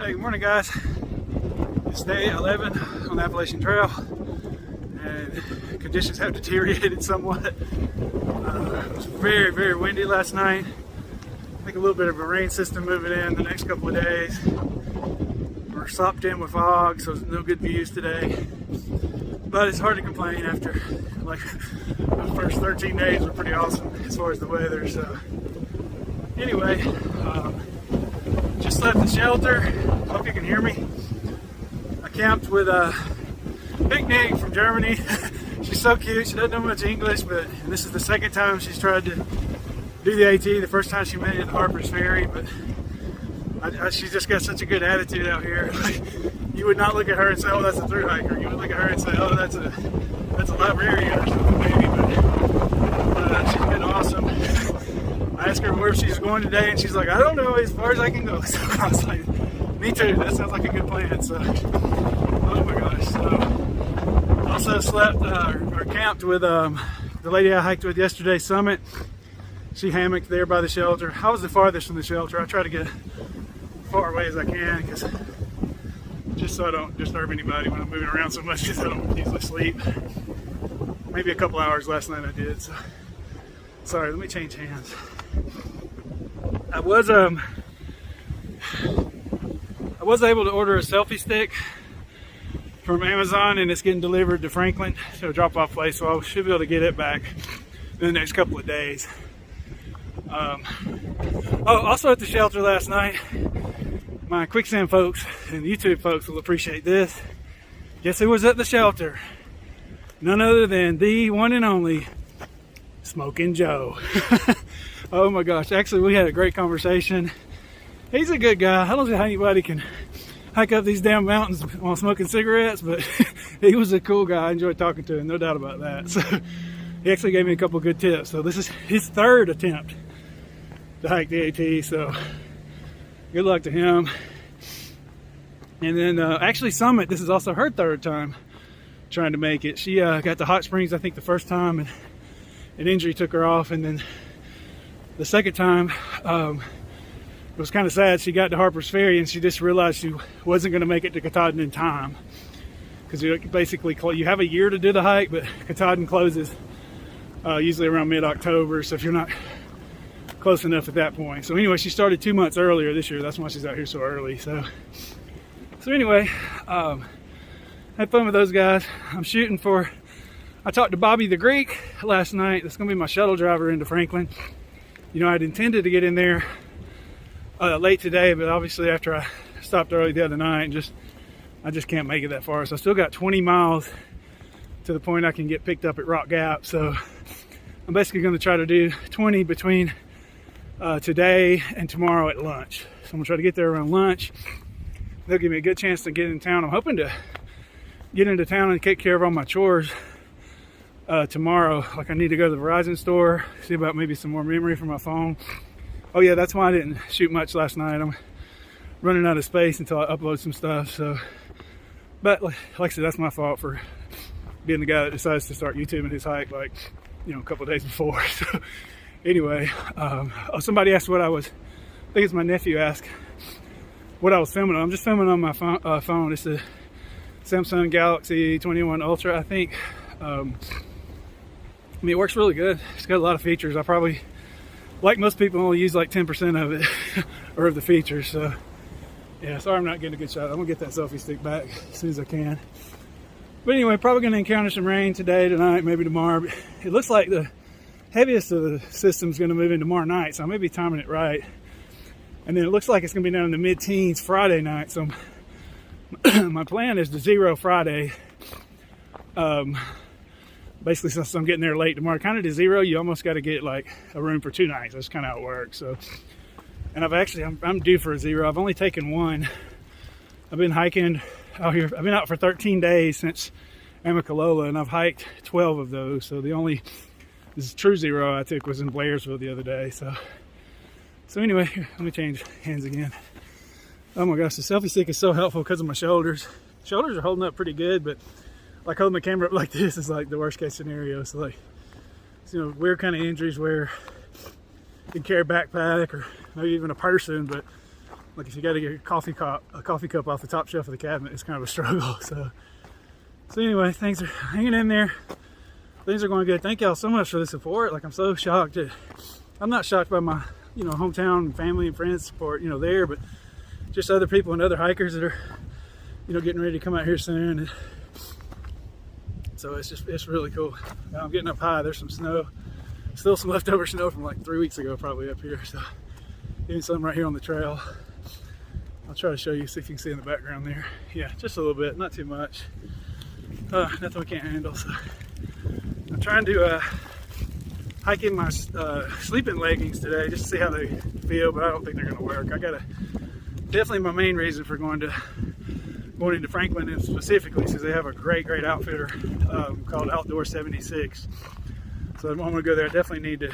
Hey, good morning, guys. It's day 11 on the Appalachian Trail, and conditions have deteriorated somewhat. It was very, very windy last night. I think a little bit of a rain system moving in the next couple of days. We're sopped in with fog, so there's no good views today. But it's hard to complain after, like, the first 13 days were pretty awesome as far as the weather. So, anyway, just left the shelter. Hope you can hear me. I camped with Picnic from Germany. She's so cute. She doesn't know much English, but this is the second time she's tried to do the AT. The first time she made it at Harper's Ferry, but she's just got such a good attitude out here. Like, you would not look at her and say, "Oh, that's a thru hiker." You would look at her and say, "Oh, that's a librarian or something, maybe." But she's been awesome. I asked her where she's going today, and she's like, "I don't know, as far as I can go." So I was like, "Me too. That sounds like a good plan." So, oh my gosh. So, also slept or camped with the lady I hiked with yesterday, Summit. She hammocked there by the shelter. I was the farthest from the shelter. I try to get as far away as I can, just so I don't disturb anybody when I'm moving around so much, because I don't usually sleep. Maybe a couple hours last night I did. So, sorry. Let me change hands. I was able to order a selfie stick from Amazon, and it's getting delivered to Franklin, so a drop-off place. So I should be able to get it back in the next couple of days. Also at the shelter last night, my quicksand folks and YouTube folks will appreciate this. Guess who was at the shelter? None other than the one and only Smoking Joe. Oh my gosh, actually we had a great conversation. He's a good guy. I don't see how anybody can hike up these damn mountains while smoking cigarettes, but he was a cool guy. I enjoyed talking to him, no doubt about that. So he actually gave me a couple good tips. So this is his third attempt to hike the AT, so good luck to him. And then actually Summit, this is also her third time trying to make it. She got to Hot Springs, I think, the first time, and an injury took her off. And then the second time, it was kind of sad. She got to Harper's Ferry and she just realized she wasn't going to make it to Katahdin in time, because basically you have a year to do the hike, but Katahdin closes usually around mid-October, so if you're not close enough at that point. So anyway, she started 2 months earlier this year. That's why she's out here so early. So anyway, had fun with those guys. I talked to Bobby the Greek last night. That's gonna be my shuttle driver into Franklin. You know, I'd intended to get in there late today, but obviously after I stopped early the other night, I just can't make it that far. So I still got 20 miles to the point I can get picked up at Rock Gap. So I'm basically gonna try to do 20 between today and tomorrow at lunch. So I'm gonna try to get there around lunch. They'll give me a good chance to get in town. I'm hoping to get into town and take care of all my chores tomorrow. Like, I need to go to the Verizon store, see about maybe some more memory for my phone. Oh yeah, that's why I didn't shoot much last night. I'm running out of space until I upload some stuff. So, but like I said, that's my fault for being the guy that decides to start YouTubing his hike, like, you know, a couple of days before. So anyway, somebody asked what I think it's my nephew asked what I was filming on. I'm just filming on my phone. It's a Samsung Galaxy 21 Ultra, I think. I mean, it works really good. It's got a lot of features. I probably, like most people, only use like 10% of it or of the features. So yeah, sorry I'm not getting a good shot. I'm gonna get that selfie stick back as soon as I can. But anyway, probably gonna encounter some rain today, tonight, maybe tomorrow. But it looks like the heaviest of the system's gonna move in tomorrow night, so I may be timing it right. And then it looks like it's gonna be down in the mid-teens Friday night. So my plan is to zero Friday. Basically, since I'm getting there late tomorrow, kind of to zero, you almost got to get like a room for 2 nights. That's kind of how it works. So, and I'm due for a zero. I've only taken one. I've been hiking out here. I've been out for 13 days since Amicalola, and I've hiked 12 of those. So this true zero I took was in Blairsville the other day. So anyway, let me change hands again. Oh my gosh, the selfie stick is so helpful because of my shoulders. Shoulders are holding up pretty good, but like holding the camera up like this is like the worst case scenario. So like, you know, weird kind of injuries where you can carry a backpack or maybe even a person, but like if you got to get a coffee cup off the top shelf of the cabinet, it's kind of a struggle. So anyway, things are hanging in there. Things are going good. Thank y'all so much for the support. Like, I'm so shocked. I'm not shocked by my, hometown and family and friends support, there, but just other people and other hikers that are, getting ready to come out here soon. And so it's really cool. Now I'm getting up high. There's some snow, still some leftover snow from like 3 weeks ago, probably up here. So getting some right here on the trail. I'll try to show you, see if you can see in the background there. Yeah, just a little bit, not too much. Nothing we can't handle. So I'm trying to hike in my sleeping leggings today just to see how they feel, but I don't think they're gonna work. Definitely my main reason for going into Franklin and specifically is they have a great outfitter called Outdoor 76. So I'm gonna go there. I definitely need to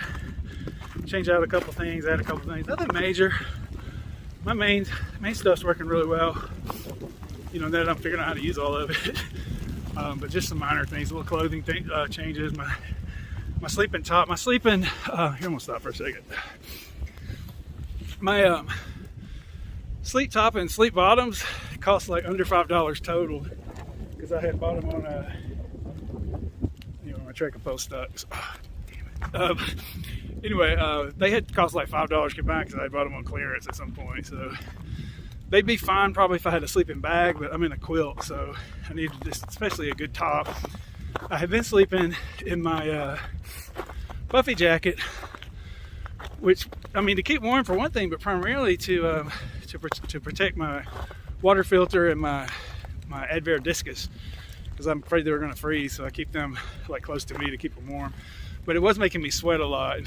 change out a couple things, add a couple things. Nothing major. My main stuff's working really well. Now that I'm figuring out how to use all of it. But just some minor things, little clothing changes. My sleeping top, here I'm gonna stop for a second. My sleep top and sleep bottoms cost like under $5 total because I had bought them on my trekking post stuck. So, damn it. Anyway, they had cost like $5 combined because I had bought them on clearance at some point. So they'd be fine probably if I had a sleeping bag, but I'm in a quilt, so I needed just especially a good top. I had been sleeping in my puffy jacket, which, to keep warm for one thing, but primarily to protect my water filter and my Advair discus, because I'm afraid they were going to freeze, so I keep them like close to me to keep them warm. But it was making me sweat a lot,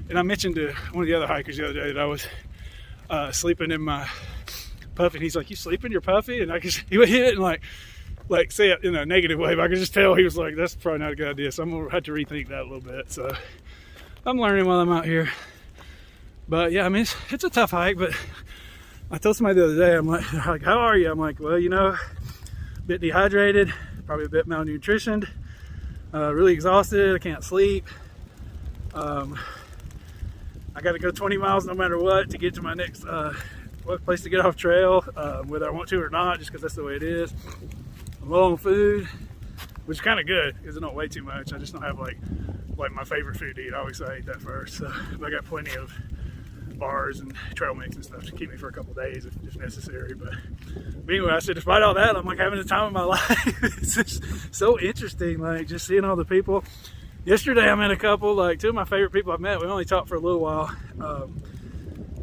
and I mentioned to one of the other hikers the other day that I was sleeping in my puffy, and he's like, "You sleep in your puffy?" And he would hit it and like say it in a negative way, but I could just tell he was like, "That's probably not a good idea." So I'm gonna have to rethink that a little bit. So I'm learning while I'm out here. But yeah, it's a tough hike. But I told somebody the other day, I'm like, "How are you?" I'm like, "Well, a bit dehydrated, probably a bit malnutritioned, really exhausted. I can't sleep. I got to go 20 miles no matter what to get to my next place to get off trail, whether I want to or not, just because that's the way it is. I'm low on food, which is kind of good because I don't weigh too much. I just don't have like my favorite food to eat. I always say I eat that first. So I got plenty of bars and trail mix and stuff to keep me for a couple days if necessary. But anyway, I said, despite all that, I'm like having the time of my life. It's just so interesting, like just seeing all the people. Yesterday I met a couple, like two of my favorite people I've met. We only talked for a little while.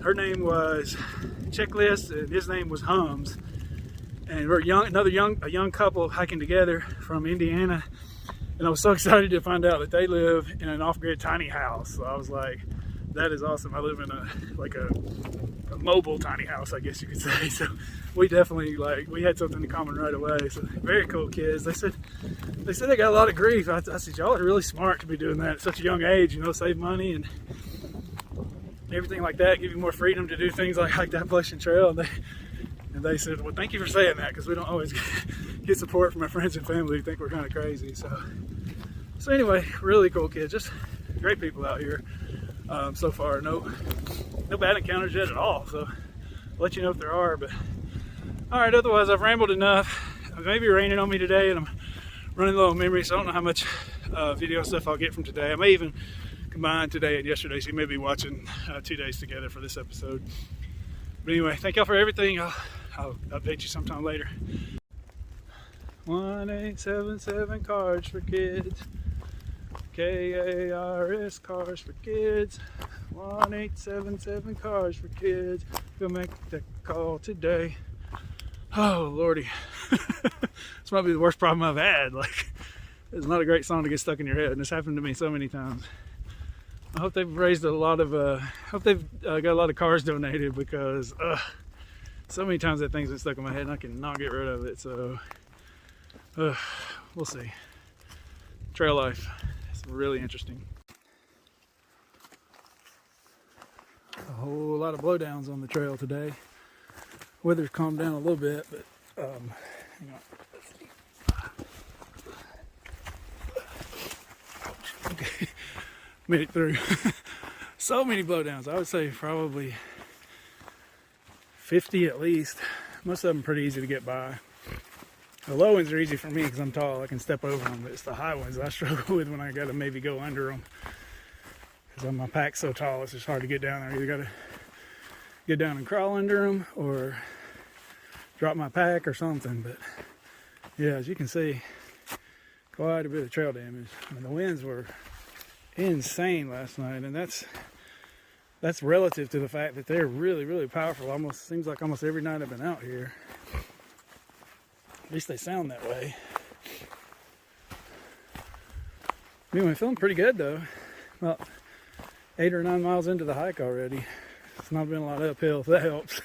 Her name was Checklist and his name was Hums. And we're a young couple hiking together from Indiana. And I was so excited to find out that they live in an off-grid tiny house. So I was like, that is awesome. I live in a mobile tiny house, I guess you could say. So we definitely we had something in common right away. So very cool kids. They said they got a lot of grief. I said, y'all are really smart to be doing that at such a young age, save money and everything like that, give you more freedom to do things like hike the Appalachian Trail. And they said, well, thank you for saying that, because we don't always get support from our friends and family who think we're kind of crazy. So anyway, really cool kids, just great people out here. So far, no bad encounters yet at all. So I'll let you know if there are. But all right, otherwise I've rambled enough. It may be raining on me today, and I'm running low on memory, so I don't know how much video stuff I'll get from today. I may even combine today and yesterday, so you may be watching 2 days together for this episode. But anyway, thank y'all for everything. I'll update you sometime later. 1877 Cars for Kids. KARS Cars for Kids. 1877 Cars for Kids. Go make the call today. Oh lordy. This might be the worst problem I've had. It's not a great song to get stuck in your head, and it's happened to me so many times. I hope they've raised a lot of hope they've got a lot of cars donated, because so many times that thing's been stuck in my head and I cannot get rid of it. So we'll see. Trail life, it's really interesting. A whole lot of blowdowns on the trail today. Weather's calmed down a little bit, but hang on. Okay, made it through. So many blowdowns. I would say probably 50 at least. Most of them pretty easy to get by. The low ones are easy for me because I'm tall. I can step over them, but it's the high ones I struggle with when I got to maybe go under them. Because my pack's so tall, it's just hard to get down there. You either got to get down and crawl under them or drop my pack or something. But yeah, as you can see, quite a bit of trail damage. I mean, the winds were insane last night, and that's relative to the fact that they're really, really powerful. Almost seems like almost every night I've been out here. At least they sound that way. Anyway, feeling pretty good though. About 8 or 9 miles into the hike already. It's not been a lot of uphill, so that helps.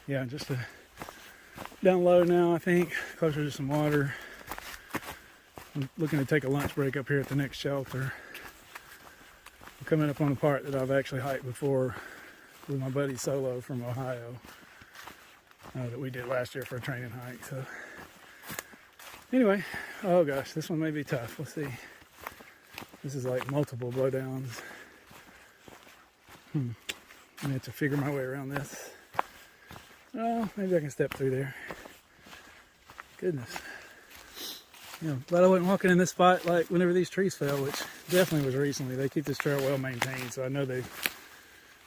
Yeah, just down low now, I think, closer to some water. I'm looking to take a lunch break up here at the next shelter. I'm coming up on a part that I've actually hiked before with my buddy Solo from Ohio. That we did last year for a training hike. So anyway, oh gosh, this one may be tough. Let's see. This is like multiple blowdowns. I have to figure my way around this. Oh, maybe I can step through there. Goodness. You know, glad I wasn't walking in this spot like whenever these trees fell, which definitely was recently. They keep this trail well maintained, so I know they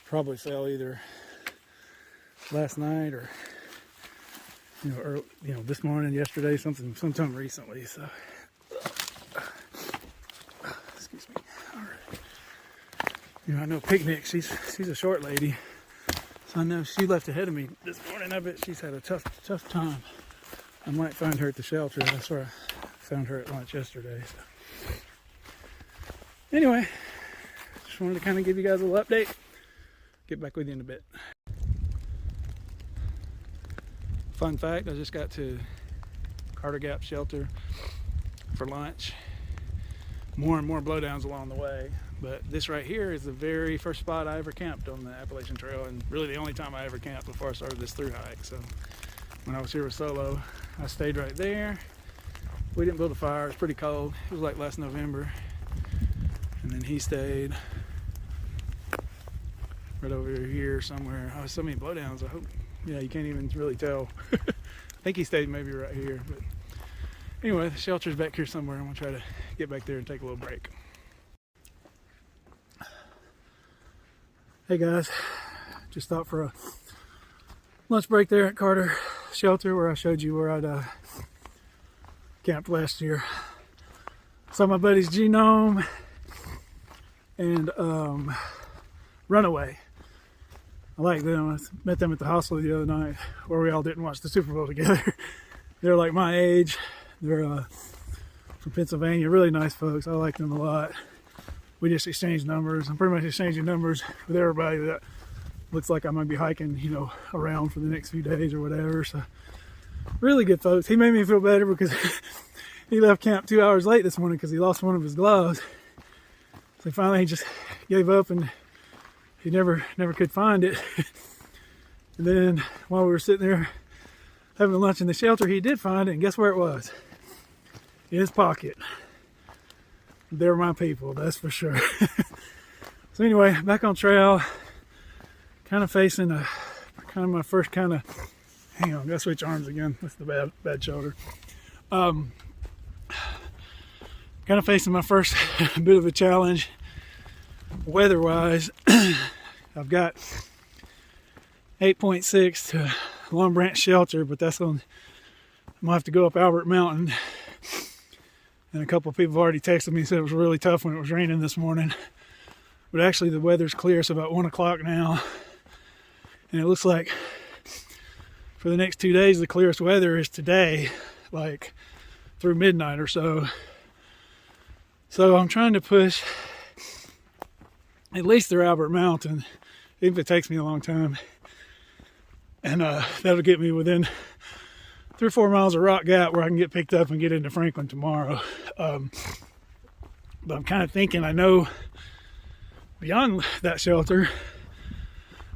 probably fell either last night or this morning, yesterday, sometime recently. So, excuse me. All right. You know, I know Picnic. She's a short lady, so I know she left ahead of me this morning. I bet she's had a tough time. I might find her at the shelter. That's where I found her at lunch yesterday. So. Anyway, just wanted to kind of give you guys a little update. Get back with you in a bit. Fun fact, I just got to Carter Gap Shelter for lunch. More and more blowdowns along the way, but this right here is the very first spot I ever camped on the Appalachian Trail, and really the only time I ever camped before I started this through hike. So when I was here with Solo, I stayed right there. We didn't build a fire, it was pretty cold. It was like last November. And then he stayed right over here somewhere. Oh, so many blowdowns, I hope. Yeah, you can't even really tell. I think he stayed maybe right here. But anyway, the shelter's back here somewhere. I'm gonna try to get back there and take a little break. Hey guys, just stopped for a lunch break there at Carter Shelter where I showed you where I'd camped last year. Saw my buddies Genome and Runaway. I like them. I met them at the hostel the other night where we all didn't watch the Super Bowl together. They're like my age. They're from Pennsylvania. Really nice folks. I like them a lot. We just exchanged numbers. I'm pretty much exchanging numbers with everybody that looks like I might be hiking, around for the next few days or whatever. So really good folks. He made me feel better because he left camp 2 hours late this morning because he lost one of his gloves. So finally he just gave up and he never could find it. And then while we were sitting there having lunch in the shelter, he did find it, and guess where it was? In his pocket. They're my people, that's for sure. So anyway, back on trail, kind of facing my first hang on, gotta switch arms again. That's the bad shoulder. Kind of facing my first bit of a challenge weather-wise. I've got 8.6 to Long Branch Shelter, but I'm gonna have to go up Albert Mountain. And a couple of people have already texted me and said it was really tough when it was raining this morning. But actually the weather's clear. It's about 1 o'clock now. And it looks like for the next 2 days, the clearest weather is today, like through midnight or so. So I'm trying to push at least through Albert Mountain, even if it takes me a long time. And that'll get me within 3 or 4 miles of Rock Gap where I can get picked up and get into Franklin tomorrow. But I'm kind of thinking, I know beyond that shelter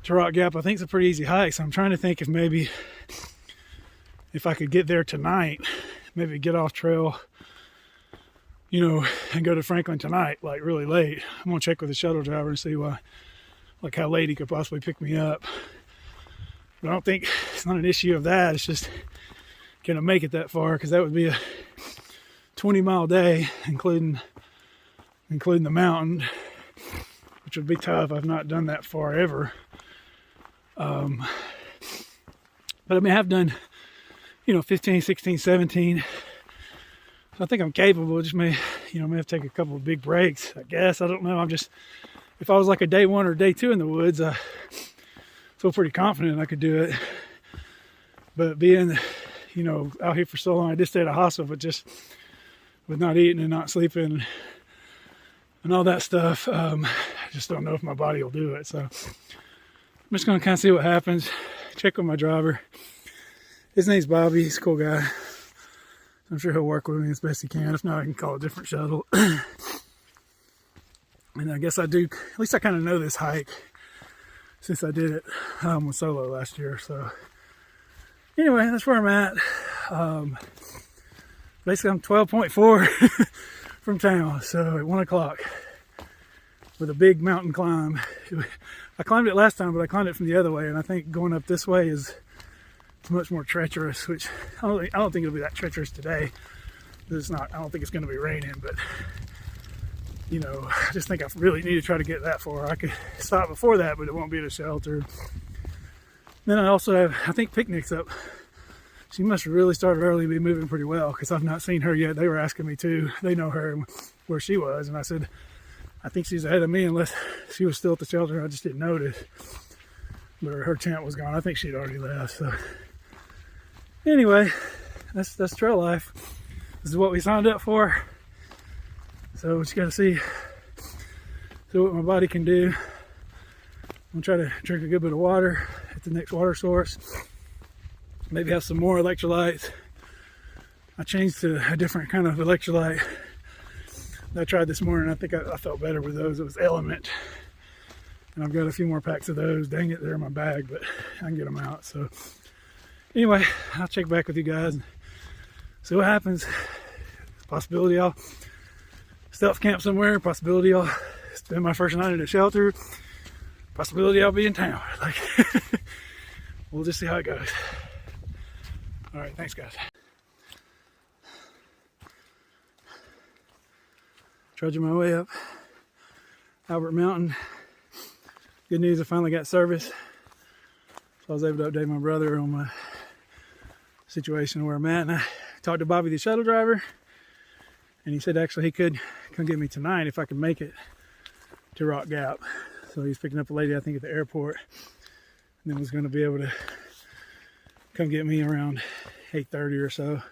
to Rock Gap, I think it's a pretty easy hike. So I'm trying to think if I could get there tonight, maybe get off trail, and go to Franklin tonight, like really late. I'm gonna check with the shuttle driver and see what like how late he could possibly pick me up. But I don't think it's not an issue of that. It's just, can I make it that far? Because that would be a 20-mile day, including the mountain, which would be tough. I've not done that far ever. But I mean, I have done, 15, 16, 17. So I think I'm capable. Just may have to take a couple of big breaks, I guess. I don't know. If I was like a day 1 or day 2 in the woods, I feel pretty confident I could do it. But being, out here for so long, I just stayed at a hospital, but just with not eating and not sleeping and all that stuff, I just don't know if my body will do it. So I'm just going to kind of see what happens. Check with my driver. His name's Bobby. He's a cool guy. I'm sure he'll work with me as best he can. If not, I can call a different shuttle. And I guess at least I kind of know this hike since I did it with Solo last year. So anyway, that's where I'm at. Basically, I'm 12.4 from town. So at 1 o'clock with a big mountain climb. I climbed it last time, but I climbed it from the other way. And I think going up this way is much more treacherous, which I don't think it'll be that treacherous today. It's not. I don't think it's going to be raining, but I just think I really need to try to get that far. I could stop before that, but it won't be at a shelter. Then I also have, I think, picnics up. She must have really started early and be moving pretty well, because I've not seen her yet. They were asking me too. They know her and where she was, and I said, I think she's ahead of me unless she was still at the shelter. I just didn't notice. But her tent was gone. I think she'd already left. So anyway, that's trail life. This is what we signed up for. So we just got to see what my body can do. I'm gonna try to drink a good bit of water at the next water source. Maybe have some more electrolytes. I changed to a different kind of electrolyte that I tried this morning. I think I felt better with those. It was Element. And I've got a few more packs of those. Dang it, they're in my bag, but I can get them out. So anyway, I'll check back with you guys and see what happens. Possibility I'll stealth camp somewhere. Possibility I'll spend my first night at a shelter. Possibility I'll be in town. We'll just see how it goes. All right, thanks guys. Trudging my way up Albert Mountain. Good news, I finally got service. So I was able to update my brother on my situation where I'm at. And I talked to Bobby, the shuttle driver, and he said actually he could come get me tonight if I could make it to Rock Gap. So he's picking up a lady, I think, at the airport, and then was going to be able to come get me around 8:30 or so.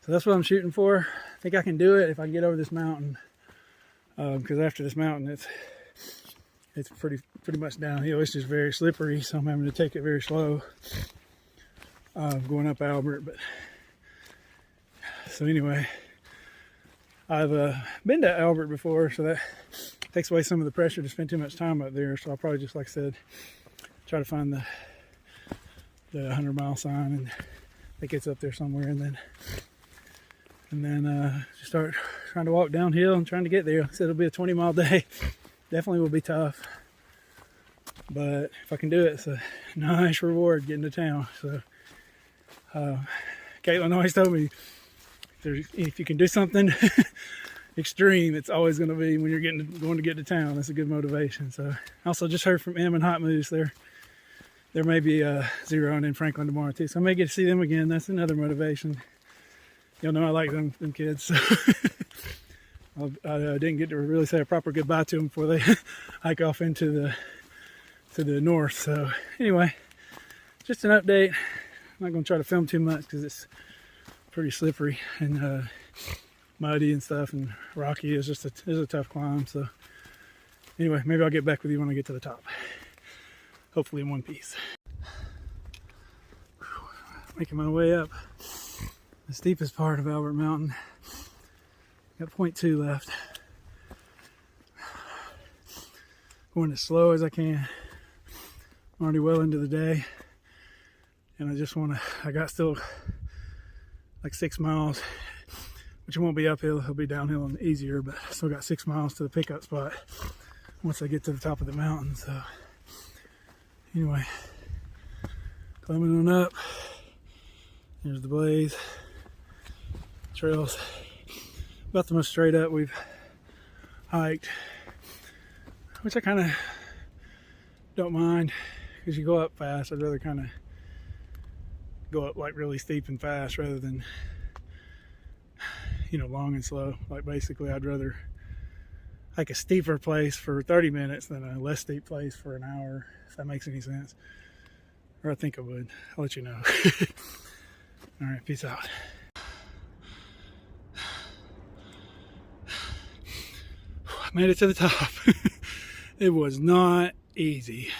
So that's what I'm shooting for. I think I can do it if I can get over this mountain, because after this mountain it's pretty much downhill. It's just very slippery, so I'm having to take it very slow going up Albert. But so anyway, I've been to Albert before, so that takes away some of the pressure to spend too much time up there. So I'll probably just, like I said, try to find the 100-mile sign, and I think it's up there somewhere, and then just start trying to walk downhill and trying to get there. Like I said, it'll be a 20-mile day. Definitely will be tough, but if I can do it, it's a nice reward getting to town. So Caitlin always told me, if you can do something extreme, it's always going to be when you're going to get to town. That's a good motivation. So I also just heard from Em and Hot Moose. There may be zeroing in Franklin tomorrow too, so I may get to see them again. That's another motivation. Y'all know I like them kids. So I didn't get to really say a proper goodbye to them before they hike off into the north. So anyway, just an update. I'm not going to try to film too much because it's pretty slippery and muddy and stuff and rocky. It's a tough climb. So anyway, maybe I'll get back with you when I get to the top. Hopefully in one piece. Making my way up the steepest part of Albert Mountain. Got 0.2 left. Going as slow as I can. I'm already well into the day. And I got still like 6 miles, which won't be uphill, it'll be downhill and easier, but I still got 6 miles to the pickup spot once I get to the top of the mountain. So anyway, climbing on up. Here's the blaze. Trails about the most straight up we've hiked, which I kind of don't mind because you go up fast. I'd rather kind of go up like really steep and fast rather than, you know, long and slow. Like basically I'd rather hike a steeper place for 30 minutes than a less steep place for an hour, if that makes any sense. Or I think it would. I'll let you know. All right, peace out. I made it to the top. It was not easy.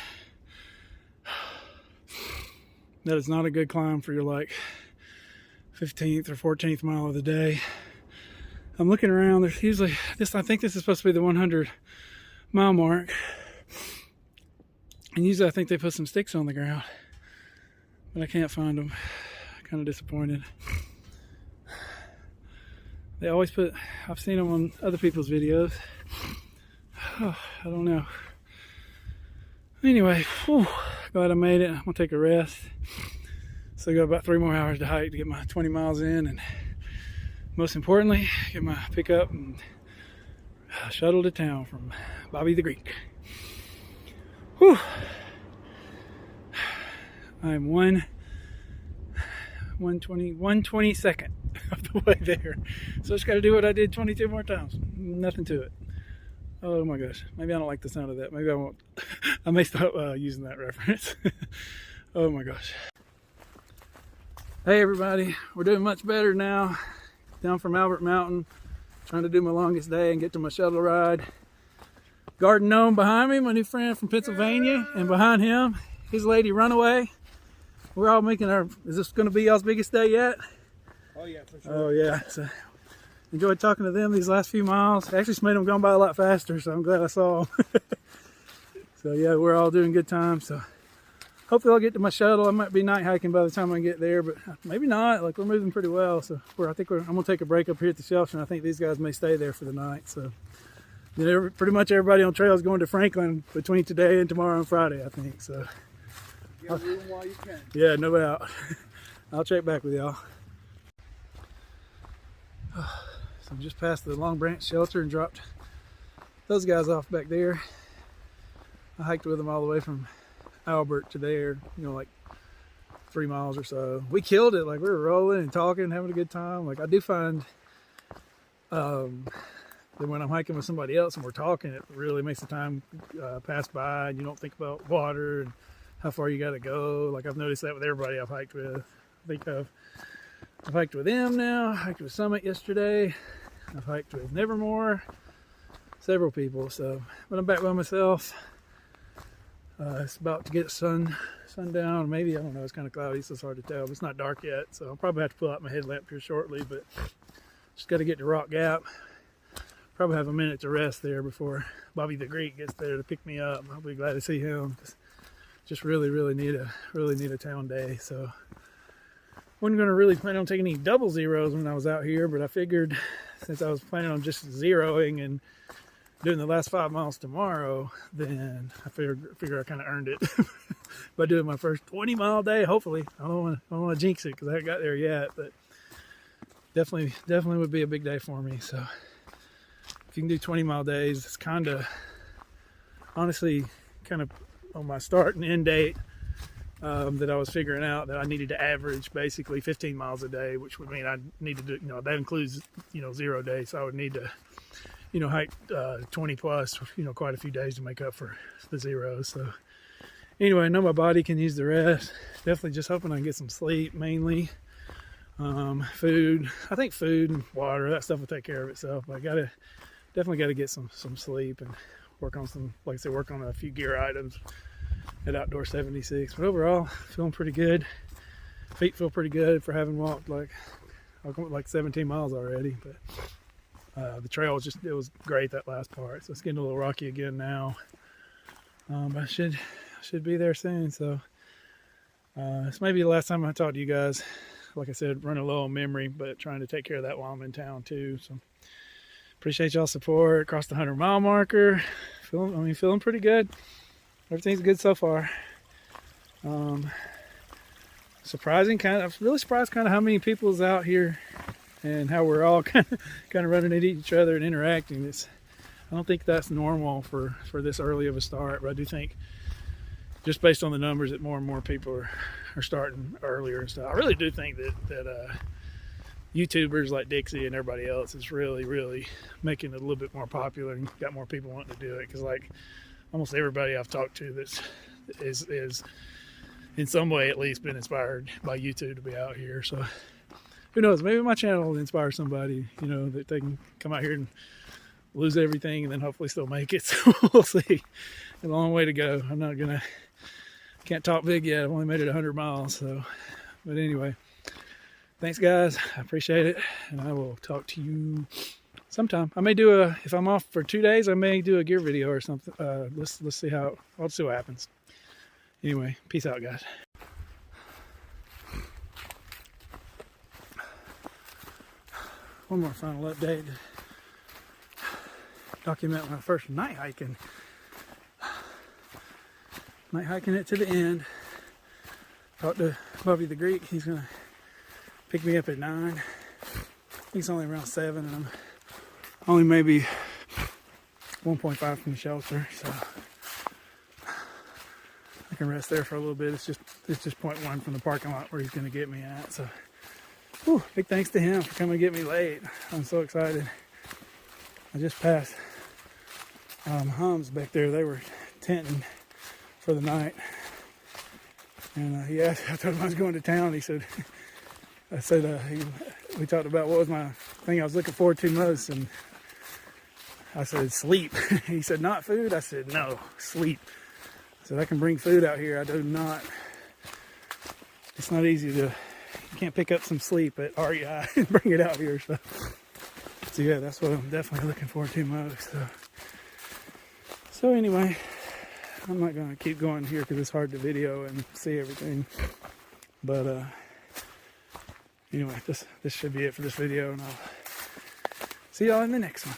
That is not a good climb for your like 15th or 14th mile of the day. I'm looking around. There's usually this. I think this is supposed to be the 100-mile mark, and usually I think they put some sticks on the ground, but I can't find them. Kind of disappointed. They always put. I've seen them on other people's videos. Oh, I don't know. Anyway, whew, glad I made it. I'm gonna take a rest. So I got about 3 more hours to hike to get my 20 miles in, and most importantly, get my pickup and shuttle to town from Bobby the Greek. Whew. I'm 1/22nd of the way there. So I just got to do what I did 22 more times. Nothing to it. Oh my gosh. Maybe I don't like the sound of that. Maybe I won't. I may stop using that reference. Oh my gosh. Hey everybody. We're doing much better now. Down from Albert Mountain. Trying to do my longest day and get to my shuttle ride. Garden Gnome behind me, my new friend from Pennsylvania. And behind him, his lady Runaway. We're all making our, is this going to be y'all's biggest day yet? Oh yeah, for sure. Oh yeah. So enjoyed talking to them these last few miles. Actually, it's made them go by a lot faster, so I'm glad I saw them. So yeah, we're all doing good time. So hopefully I'll get to my shuttle. I might be night hiking by the time I get there, but maybe not. Like we're moving pretty well. So I'm gonna take a break up here at the shelter, and I think these guys may stay there for the night. So you know, pretty much everybody on trail is going to Franklin between today and tomorrow and Friday, I think. So get room while you can. yeah, no doubt. I'll check back with y'all. So I'm just past the Long Branch shelter and dropped those guys off back there. I hiked with them all the way from Albert to there, you know, like 3 miles or so. We killed it. Like we were rolling and talking, having a good time. Like I do find that when I'm hiking with somebody else and we're talking, it really makes the time pass by, and you don't think about water and how far you got to go. Like I've noticed that with everybody I've hiked with. I think I've hiked with them now. I hiked with Summit yesterday. I've hiked with Nevermore. Several people. So, but I'm back by myself. It's about to get sundown. Maybe, I don't know. It's kind of cloudy, so it's hard to tell. But it's not dark yet, so I'll probably have to pull out my headlamp here shortly. But just got to get to Rock Gap. Probably have a minute to rest there before Bobby the Greek gets there to pick me up. I'll be glad to see him. Just really need a town day. So wasn't going to really plan on taking any double zeros when I was out here, but I figured since I was planning on just zeroing and doing the last 5 miles tomorrow, then I figure I kind of earned it by doing my first 20-mile day. Hopefully, I don't want to jinx it because I haven't got there yet, but definitely would be a big day for me. So if you can do 20-mile days, it's kind of honestly kind of on my start and end date. That I was figuring out that I needed to average basically 15 miles a day, which would mean I need to do, you know, that includes, you know, 0 days. So I would need to, you know, hike 20 plus, you know, quite a few days to make up for the zeros. So anyway, I know my body can use the rest. Definitely just hoping I can get some sleep mainly. Food, I think food and water, that stuff will take care of itself. But I definitely got to get some sleep and work on some, like I said, work on a few gear items at Outdoor 76. But overall, feeling pretty good. Feet feel pretty good for having walked like 17 miles already. But the trail was it was great that last part. So it's getting a little rocky again now. But I should be there soon. So this may be the last time I talk to you guys. Like I said, running low on memory, but trying to take care of that while I'm in town too. So Appreciate y'all's support. Across the 100-mile marker. Feeling pretty good. Everything's good so far. Surprising, really surprised kind of how many people's out here and how we're all kind of running into each other and interacting. I don't think that's normal for this early of a start, but I do think just based on the numbers that more and more people are starting earlier and stuff. I really do think that YouTubers like Dixie and everybody else is really making it a little bit more popular and got more people wanting to do it, because like almost everybody I've talked to is in some way at least been inspired by YouTube to be out here. So who knows, maybe my channel will inspire somebody, you know, that they can come out here and lose everything and then hopefully still make it. So we'll see. A long way to go. Can't talk big yet. I've only made it 100 miles. So, but anyway, thanks guys. I appreciate it. And I will talk to you sometime. I may if I'm off for 2 days, I may do a gear video or something. Let's see I'll see what happens. Anyway, peace out guys. One more final update. Document my first night hiking. Night hiking it to the end. Talked to Bubby the Greek. He's gonna pick me up at 9. He's only around 7 and I'm only maybe 1.5 from the shelter, so I can rest there for a little bit. It's just 0.1 from the parking lot where he's gonna get me at. So whew, big thanks to him for coming to get me late. I'm so excited. I just passed Hums back there. They were tenting for the night. And he asked, I told him I was going to town. He said, we talked about what was my thing I was looking forward to most. And I said, sleep. He said, not food? I said, no, sleep. I said, I can bring food out here. I do not. It's not easy you can't pick up some sleep at REI and bring it out here. So yeah, that's what I'm definitely looking forward to most. So anyway, I'm not going to keep going here because it's hard to video and see everything. But anyway, this should be it for this video, and I'll see y'all in the next one.